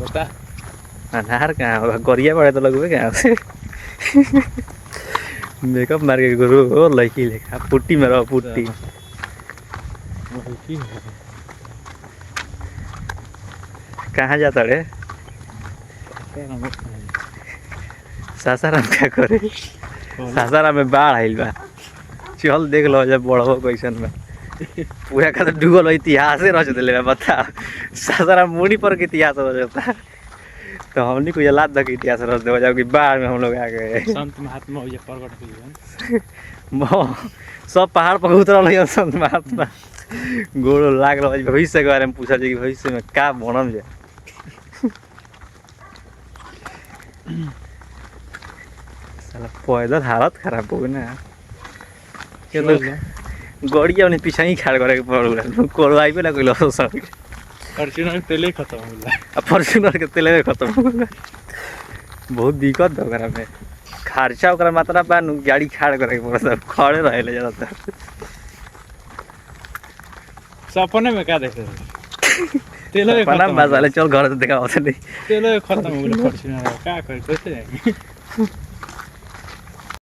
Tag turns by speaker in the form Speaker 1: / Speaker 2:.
Speaker 1: बता
Speaker 2: अनार कहाँ होगा गरिया पड़े तो लगभग कहाँ से मेकअप मार के गुरु हो लड़की लेखा पुट्टी में रहो पुट्टी कहाँ जाता रे सासाराम क्या करे सासाराम में बाढ़ आइल बा चल देख लो जब बड़ो कैसन में पूरा का डूबल इतिहास रच दिले बता सासाराम मुड़ी पर के इतिहास रचता तो हमनी को ये लाद के इतिहास रच दे जब कि बाढ़ में हम लोग आ गए
Speaker 1: संत महात्मा ये प्रकट हुई
Speaker 2: सब पहाड़ पर उतरल है संत महात्मा गोड़ लाग रहा भविष्य के बारे में पूछा कि भविष्य में का बनम जाए साला पैदल हालत खराब हो ना ये लोग गड़िया उन्हें पीछे ही खाड़ करे पड़ कोरवाई पे ना कोई लॉस सब
Speaker 1: फॉर्च्यूनर तेल खत्म हो गया
Speaker 2: अब फॉर्च्यूनर के तेल में खत्म हो गया बहुत दिक्कत है ओकरा में खर्चा ओकरा मात्रा बा गाड़ी खाड़ करे पड़ता खड़े रहे ले ज्यादातर
Speaker 1: सपने में क्या देखे तेल
Speaker 2: पना मसाले चल घर से देखा होता नहीं
Speaker 1: तेल खत्म हो गया फॉर्च्यूनर का कर कैसे